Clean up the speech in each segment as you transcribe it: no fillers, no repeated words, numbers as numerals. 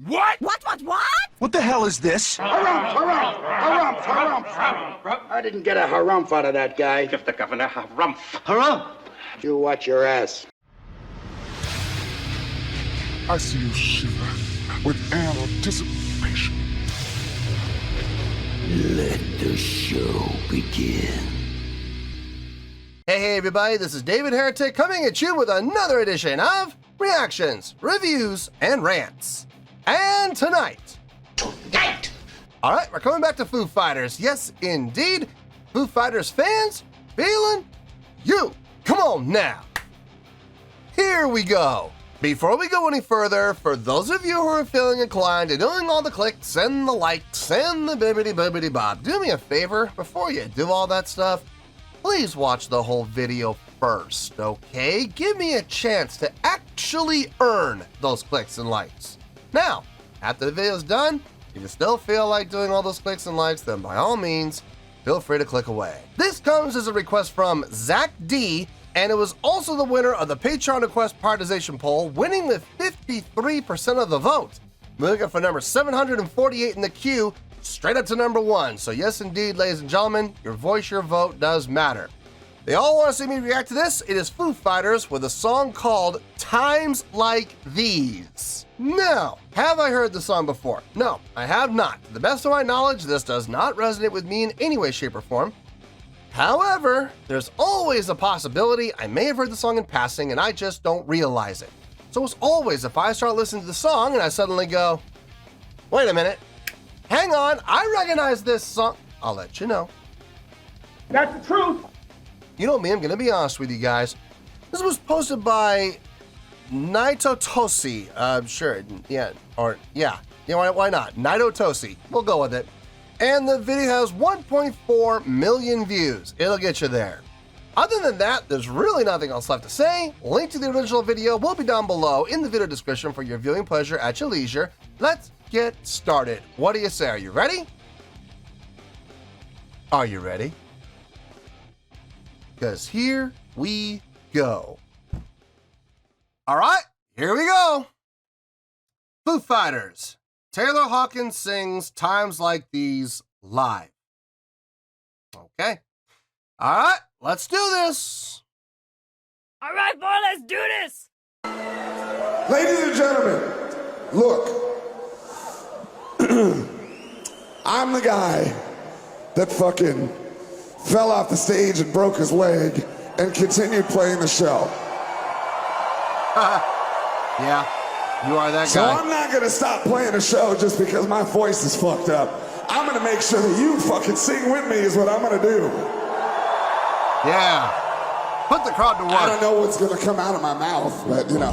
What? What? What the hell is this? Harumph. I didn't get a harumph out of that guy. Give the governor harumph. Harumph! You watch your ass. I see you shiver with anticipation. Let the show begin. Hey everybody, this is David Heretic coming at you with another edition of Reactions, Reviews, and Rants. And tonight, alright, we're coming back to Foo Fighters. Yes, indeed, Foo Fighters fans, feeling you. Come on now. Here we go. Before we go any further, for those of you who are feeling inclined to doing all the clicks and the likes and the bibbidi bob, do me a favor, before you do all that stuff, please watch the whole video first, okay? Give me a chance to actually earn those clicks and likes. Now, after the video's done, if you still feel like doing all those clicks and likes, then by all means, feel free to click away. This comes as a request from Zach D, and it was also the winner of the Patreon request prioritization poll, winning with 53% of the vote. We're looking for number 748 in the queue, straight up to number 1. So yes, indeed, ladies and gentlemen, your voice, your vote does matter. They all want to see me react to this. It is Foo Fighters with a song called Times Like These. Now, have I heard the song before? No, I have not. To the best of my knowledge, this does not resonate with me in any way, shape, or form. However, there's always a possibility I may have heard the song in passing and I just don't realize it. So as always, if I start listening to the song and I suddenly go, wait a minute, hang on, I recognize this song, I'll let you know. That's the truth. You know me, I'm gonna be honest with you guys. This was posted by Naito Tosi. Sure, yeah, why not? Naito Tosi, we'll go with it. And the video has 1.4 million views. It'll get you there. Other than that, there's really nothing else left to say. Link to the original video will be down below in the video description for your viewing pleasure at your leisure. Let's get started. What do you say? Are you ready? Are you ready? Because here we go. All right, here we go. Foo Fighters. Taylor Hawkins sings Times Like These live. Okay. All right, let's do this. All right, boy, let's do this. Ladies and gentlemen, look. I'm the guy that fucking fell off the stage and broke his leg and continued playing the show. Yeah. You are that guy. So I'm not gonna stop playing the show just because my voice is fucked up. I'm gonna make sure that you fucking sing with me is what I'm gonna do. Yeah. Put the crowd to work. I don't know what's gonna come out of my mouth, but you know.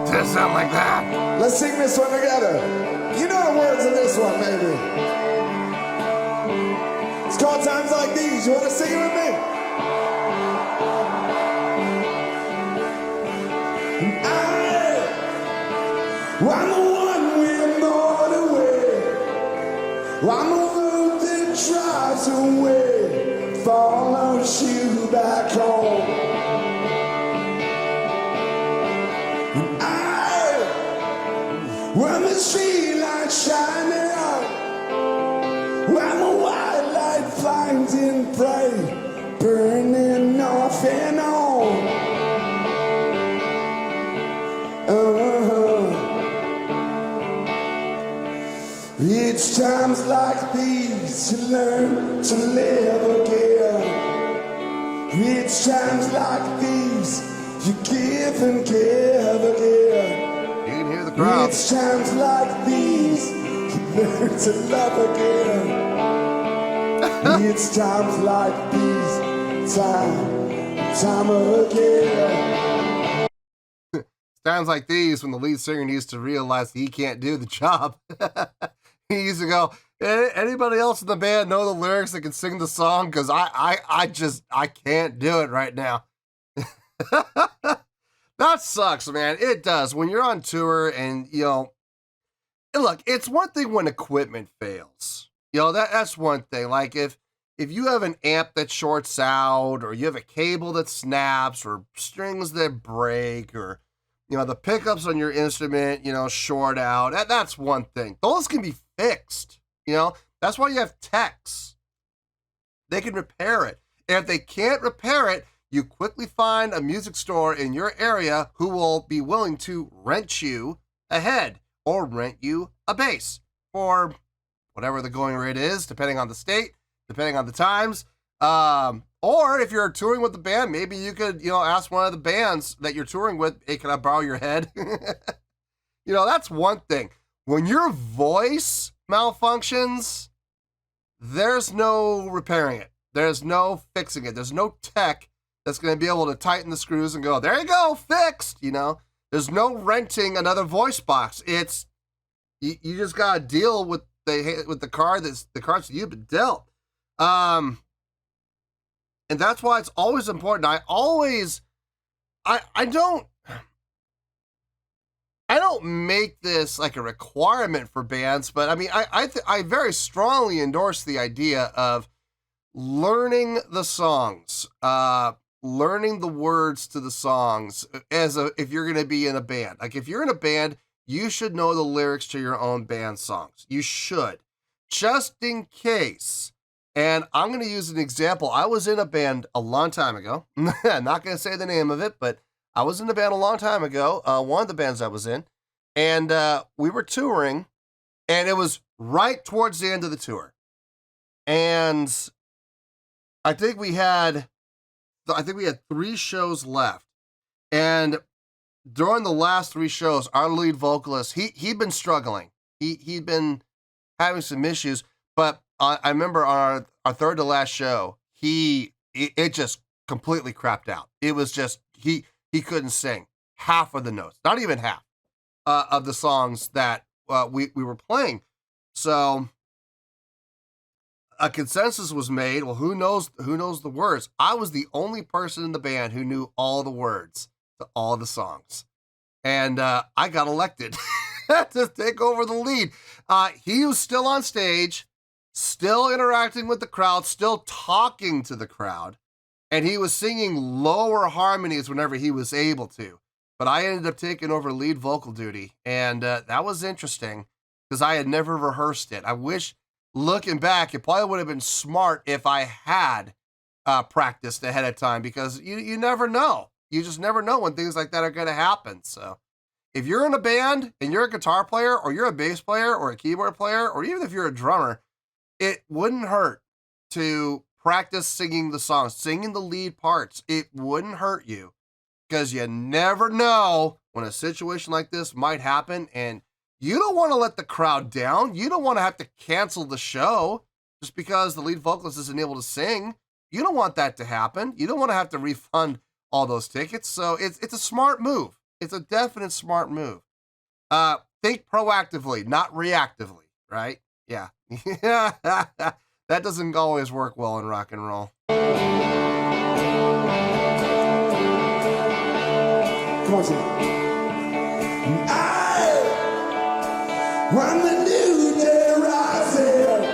Does it sound like that? Let's sing this one together. You know the words of this one, maybe. It's called Times Like These. You wanna sing it with me? I'm the one with more to wear. I'm the one that drives away, follows you back home. When the street lights shining out, when the white light finds in bright, burning off and on. It's times like these to learn to live again. It's times like these you give and give again. You can hear the crowd. It's times like these you learn to love again. It's times like these, time again. Times like these when the lead singer needs to realize that he can't do the job. He used to go, anybody else in the band know the lyrics that can sing the song? Because I can't do it right now. That sucks, man. It does. When you're on tour and, you know, look, it's one thing when equipment fails. You know, that's one thing. Like if you have an amp that shorts out, or you have a cable that snaps, or strings that break, or the pickups on your instrument, short out. That's one thing. Those can be fixed. That's why you have techs. They can repair it. And if they can't repair it, you quickly find a music store in your area who will be willing to rent you a head or rent you a bass for whatever the going rate is, depending on the state, depending on the times. Or if you're touring with the band, maybe you could, ask one of the bands that you're touring with, hey, can I borrow your head? That's one thing. When your voice malfunctions, there's no repairing it. There's no fixing it. There's no tech that's going to be able to tighten the screws and go, there you go, fixed. There's no renting another voice box. It's, you just got to deal with the cards that you've been dealt. And that's why it's always important. I don't make this like a requirement for bands, but I mean, I very strongly endorse the idea of learning the songs, learning the words to the songs if you're going to be in a band. Like if you're in a band, you should know the lyrics to your own band songs. You should, just in case. And I'm going to use an example. I was in a band a long time ago. I'm not going to say the name of it, but I was in a band a long time ago. One of the bands I was in, and we were touring, and it was right towards the end of the tour. And I think we had 3 shows left. And during the last 3 shows, our lead vocalist, he'd been struggling. He'd been having some issues, but I remember on our third to last show, it just completely crapped out. It was just, he couldn't sing half of the notes, not even half of the songs that we were playing. So a consensus was made. Well, who knows the words? I was the only person in the band who knew all the words to all the songs. And I got elected to take over the lead. He was still on stage, still interacting with the crowd, still talking to the crowd, and he was singing lower harmonies whenever he was able to. But I ended up taking over lead vocal duty, and that was interesting because I had never rehearsed it. I wish, looking back, it probably would have been smart if I had practiced ahead of time, because you never know. You just never know when things like that are going to happen. So if you're in a band and you're a guitar player or you're a bass player or a keyboard player, or even if you're a drummer, it wouldn't hurt to practice singing the songs, singing the lead parts. It wouldn't hurt you, because you never know when a situation like this might happen, and you don't want to let the crowd down. You don't want to have to cancel the show just because the lead vocalist isn't able to sing. You don't want that to happen. You don't want to have to refund all those tickets. So it's a smart move. It's a definite smart move. Think proactively, not reactively, right? Yeah. That doesn't always work well in rock and roll. Come on, sing. When the new day rises,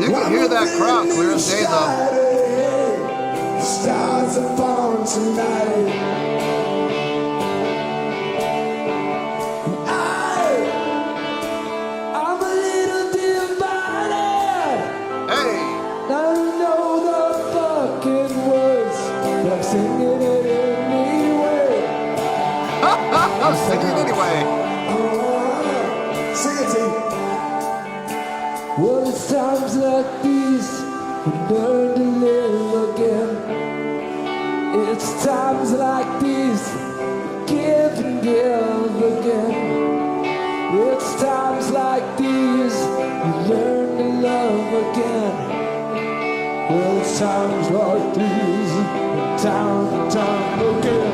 you can hear that crowd clear as day, though. Stars are born tonight. I'm a little divided. Hey! I know the fucking words, but I'm singing it anyway. I'm singing anyway. Sing it, T. Well, it's times like these we learn to live again. It's times like these give and give again. It's times like these we learn to love again. Well, it's times like these, time and time again.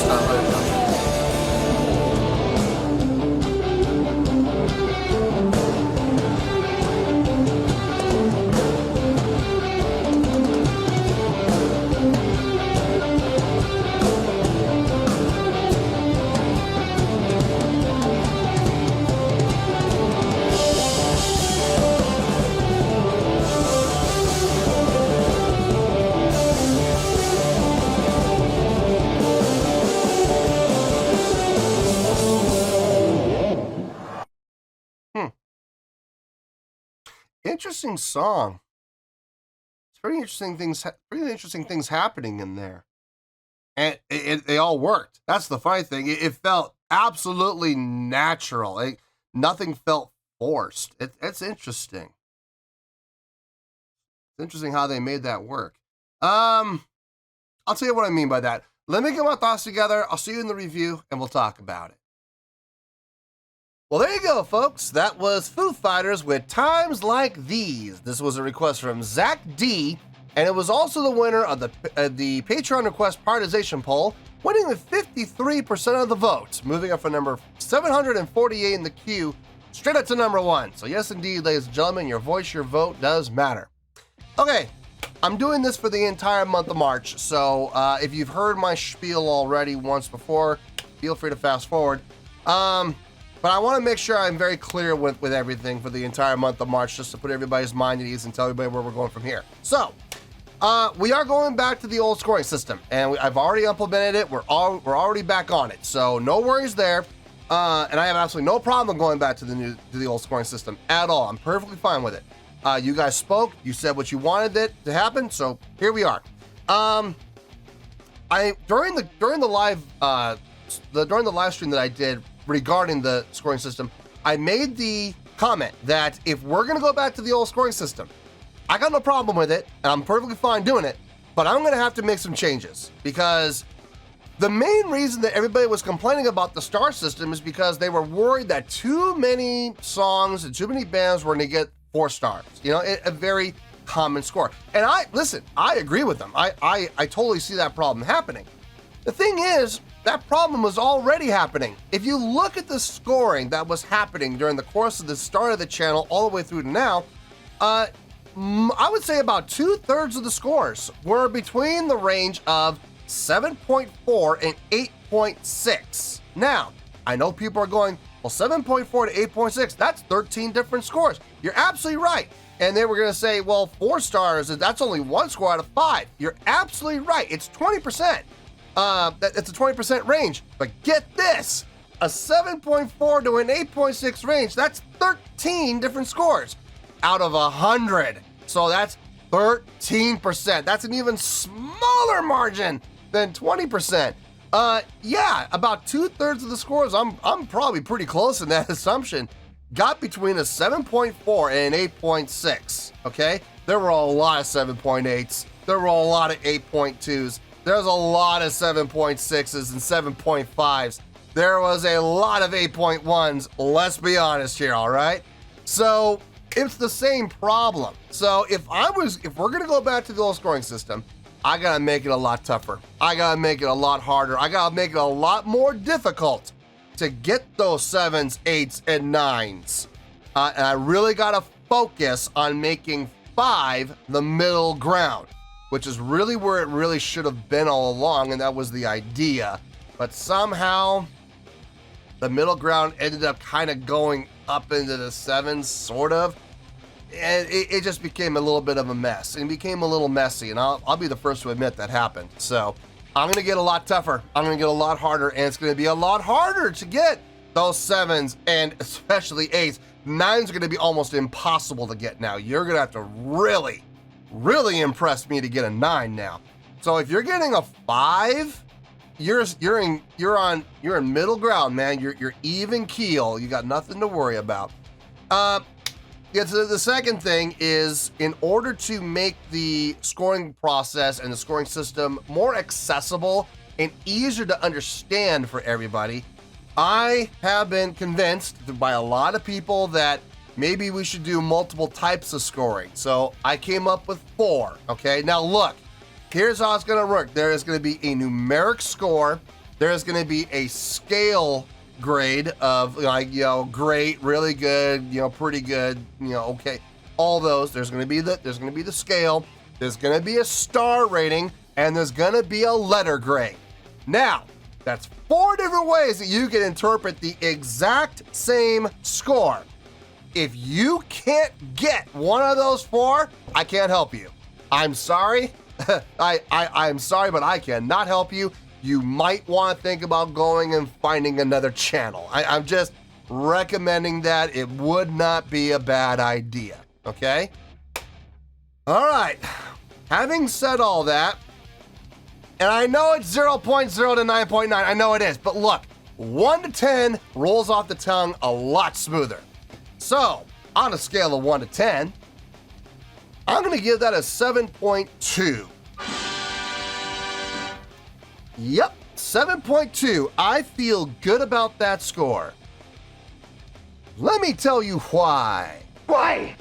stop right now. Interesting song. It's pretty interesting things happening in there, and they all worked. That's the funny thing. It felt absolutely natural. Nothing felt forced. It's interesting. It's interesting how they made that work. I'll tell you what I mean by that. Let me get my thoughts together. I'll see you in the review, and we'll talk about it. Well, there you go, folks. That was Foo Fighters with Times Like These. This was a request from Zach D, and it was also the winner of the Patreon request prioritization poll, winning with 53% of the votes, moving up from number 748 in the queue, straight up to number 1. So yes, indeed, ladies and gentlemen, your voice, your vote does matter. Okay, I'm doing this for the entire month of March, so if you've heard my spiel already once before, feel free to fast forward. But I want to make sure I'm very clear with everything for the entire month of March, just to put everybody's mind at ease and tell everybody where we're going from here. So, we are going back to the old scoring system, and I've already implemented it. We're already back on it, so no worries there. And I have absolutely no problem going back to the old scoring system at all. I'm perfectly fine with it. You guys spoke. You said what you wanted it to happen, so here we are. During the live stream that I did regarding the scoring system, I made the comment that if we're going to go back to the old scoring system, I got no problem with it, and I'm perfectly fine doing it, but I'm going to have to make some changes, because the main reason that everybody was complaining about the star system is because they were worried that too many songs and too many bands were going to get 4 stars. You know, a very common score. And I agree with them. I totally see that problem happening. The thing is, that problem was already happening. If you look at the scoring that was happening during the course of the start of the channel all the way through to now, I would say about 2/3 of the scores were between the range of 7.4 and 8.6. Now, I know people are going, well, 7.4 to 8.6, that's 13 different scores. You're absolutely right. And they were going to say, well, 4 stars, that's only 1 score out of 5. You're absolutely right. It's 20%. It's a 20% range, but get this, a 7.4 to an 8.6 range, that's 13 different scores out of 100. So that's 13%. That's an even smaller margin than 20%. Yeah, about 2/3 of the scores, I'm probably pretty close in that assumption, got between a 7.4 and an 8.6, okay? There were a lot of 7.8s. There were a lot of 8.2s. There's a lot of 7.6s and 7.5s. There was a lot of 8.1s, let's be honest here, all right? So it's the same problem. So if we're gonna go back to the old scoring system, I gotta make it a lot tougher. I gotta make it a lot harder. I gotta make it a lot more difficult to get those 7s, 8s, and 9s. And I really gotta focus on making 5 the middle ground, which is really where it really should have been all along, and that was the idea. But somehow, the middle ground ended up kind of going up into the 7s, sort of, and it just became a little bit of a mess. It became a little messy, and I'll be the first to admit that happened. So I'm gonna get a lot tougher, I'm gonna get a lot harder, and it's gonna be a lot harder to get those 7s, and especially 8s. 9's gonna be almost impossible to get now. You're gonna have to really impressed me to get a 9 now. So if you're getting a 5, you're in middle ground, man. You're even keel. You got nothing to worry about. The second thing is, in order to make the scoring process and the scoring system more accessible and easier to understand for everybody, I have been convinced by a lot of people that maybe we should do multiple types of scoring. So I came up with 4, okay? Now look, here's how it's gonna work. There is gonna be a numeric score there's going to be a scale grade of like, great, really good, pretty good, okay. All those. There's going to be the scale. There's going to be a star rating, and there's going to be a letter grade. Now, that's 4 different ways that you can interpret the exact same score. If you can't get one of those 4, I can't help you. I'm sorry. I'm sorry, but I cannot help you. You might want to think about going and finding another channel. I'm just recommending that. It would not be a bad idea, okay? All right. Having said all that, and I know it's 0.0 to 9.9, I know it is, but look, 1 to 10 rolls off the tongue a lot smoother. So, on a scale of 1 to 10, I'm going to give that a 7.2. Yep, 7.2. I feel good about that score. Let me tell you why. Why?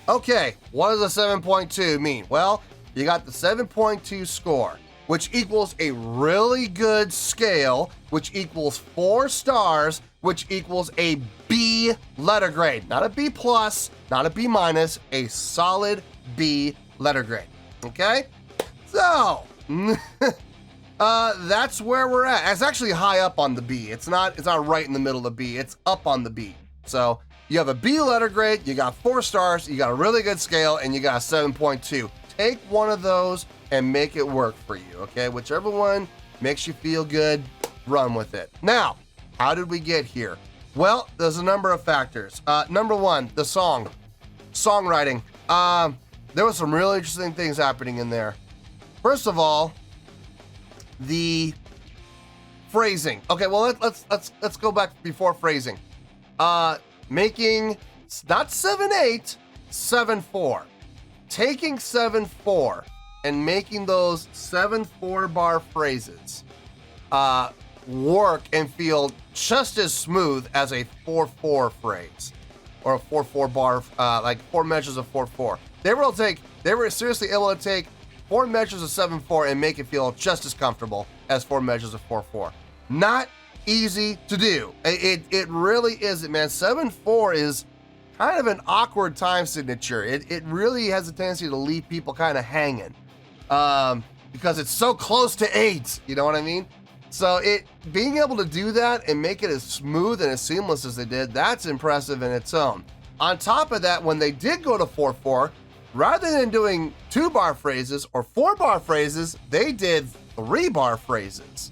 Okay, what does a 7.2 mean? Well, you got the 7.2 score, which equals a really good scale, which equals 4 stars, which equals a B letter grade. Not a B plus, not a B minus, a solid B letter grade. Okay? So, that's where we're at. It's actually high up on the B. It's not right in the middle of the B. It's up on the B. So, you have a B letter grade, you got 4 stars, you got a really good scale, and you got a 7.2. Take one of those and make it work for you, okay? Whichever one makes you feel good, run with it. Now, how did we get here? Well, there's a number of factors. Number 1, the songwriting. There was some really interesting things happening in there. First of all, the phrasing. Okay, well let's go back before phrasing. Making not 7/8, 7/4. Taking 7/4 and making those 7/4 bar phrases work and feel just as smooth as a 4/4 phrase or a 4/4 bar, like 4 measures of 4/4. They were seriously able to take 4 measures of 7/4 and make it feel just as comfortable as 4 measures of 4/4. Not easy to do. It really isn't, man. 7/4 is kind of an awkward time signature. It really has a tendency to leave people kind of hanging because it's so close to 8. You know what I mean? So being able to do that and make it as smooth and as seamless as they did, that's impressive in its own. On top of that, when they did go to 4/4, rather than doing 2-bar phrases or 4-bar phrases, they did 3-bar phrases.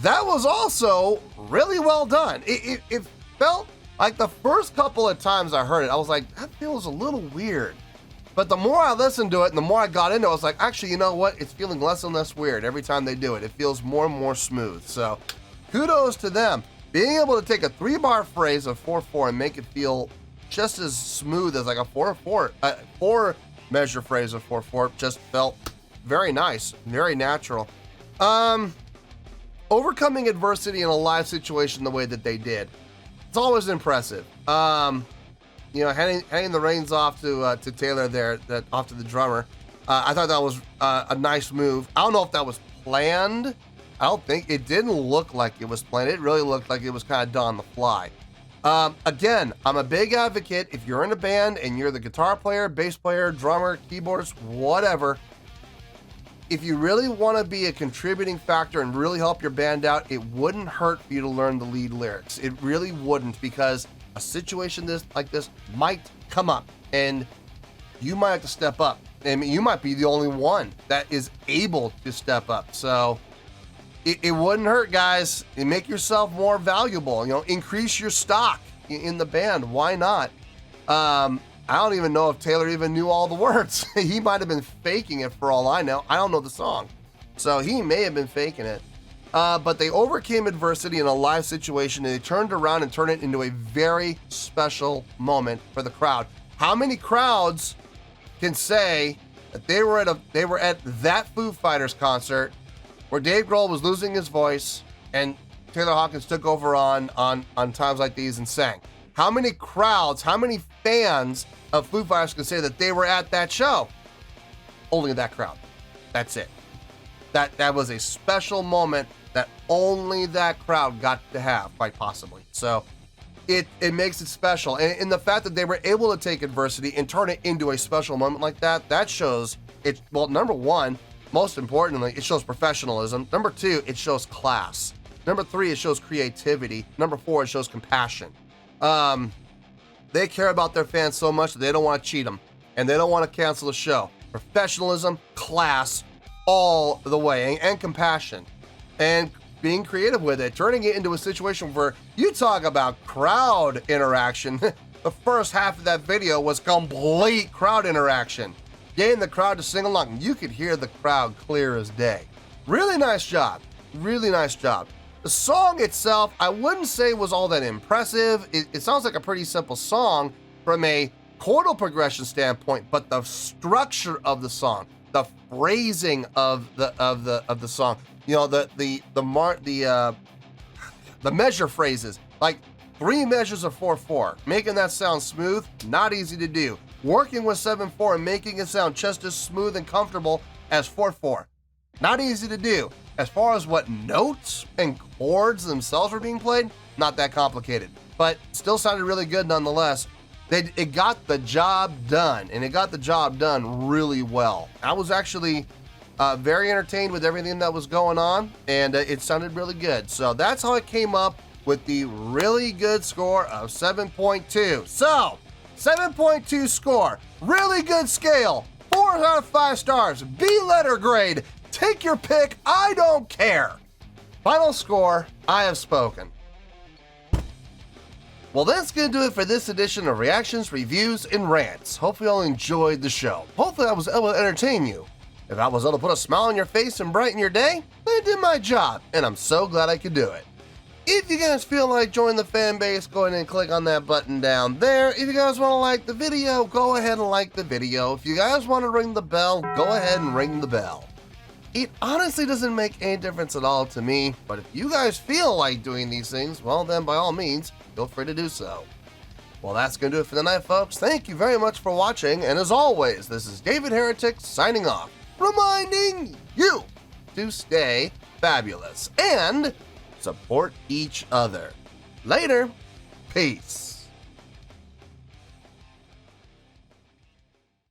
That was also really well done. It felt like the first couple of times I heard it, I was like, that feels a little weird. But the more I listened to it and the more I got into it, I was like, actually, you know what? It's feeling less and less weird every time they do it. It feels more and more smooth. So kudos to them. Being able to take a 3-bar phrase of 4/4 and make it feel just as smooth as like a 4 measure phrase of 4/4 just felt very nice, very natural. Overcoming adversity in a live situation the way that they did, it's always impressive. Handing the reins off to Taylor there, off to the drummer. I thought that was a nice move. I don't know if that was planned. I don't think it didn't look like it was planned. It really looked like it was kind of done on the fly. Again, I'm a big advocate. If you're in a band and you're the guitar player, bass player, drummer, keyboardist, whatever, if you really want to be a contributing factor and really help your band out, it wouldn't hurt for you to learn the lead lyrics. It really wouldn't, because a situation like this might come up and you might have to step up. I mean, you might be the only one that is able to step up. So it wouldn't hurt, guys. And make yourself more valuable. Increase your stock in the band. Why not? I don't even know if Taylor even knew all the words. He might have been faking it for all I know. I don't know the song. So he may have been faking it. But they overcame adversity in a live situation, and they turned around and turned it into a very special moment for the crowd. How many crowds can say that they were at that Foo Fighters concert where Dave Grohl was losing his voice and Taylor Hawkins took over on times like these and sang? How many crowds, how many fans of Foo Fighters can say that they were at that show? Only that crowd. That's it. that was a special moment that only that crowd got to have, quite possibly. So it makes it special. And the fact that they were able to take adversity and turn it into a special moment like that shows it. Well, number one, most importantly, it shows professionalism. Number two, it shows class. Number three, it shows creativity. Number four, it shows compassion. They care about their fans so much that they don't want to cheat them and they don't want to cancel the show. Professionalism, class, all the way, and compassion. And being creative with it, turning it into a situation where you talk about crowd interaction. The first half of that video was complete crowd interaction. Getting the crowd to sing along. You could hear the crowd clear as day. Really nice job. Really nice job. The song itself, I wouldn't say was all that impressive. It sounds like a pretty simple song from a chordal progression standpoint, but the structure of the song, the phrasing of the song, you know, the measure phrases, like 3 measures of 4/4, making that sound smooth, not easy to do. Working with 7/4 and making it sound just as smooth and comfortable as 4/4, not easy to do. As far as what notes and chords themselves were being played, not that complicated, but still sounded really good nonetheless. It got the job done, and it got the job done really well. I was actually very entertained with everything that was going on, and it sounded really good. So that's how I came up with the really good score of 7.2. So, 7.2 score, really good scale, 4 out of 5 stars, B letter grade. Take your pick, I don't care. Final score, I have spoken. Well, that's going to do it for this edition of Reactions, Reviews, and Rants. Hopefully you all enjoyed the show. Hopefully I was able to entertain you. If I was able to put a smile on your face and brighten your day, then I did my job, and I'm so glad I could do it. If you guys feel like joining the fan base, go ahead and click on that button down there. If you guys want to like the video, go ahead and like the video. If you guys want to ring the bell, go ahead and ring the bell. It honestly doesn't make any difference at all to me, but if you guys feel like doing these things, well then by all means, feel free to do so. Well, that's going to do it for the night, folks. Thank you very much for watching, and as always, this is David Heretic signing off, reminding you to stay fabulous and support each other. Later, peace.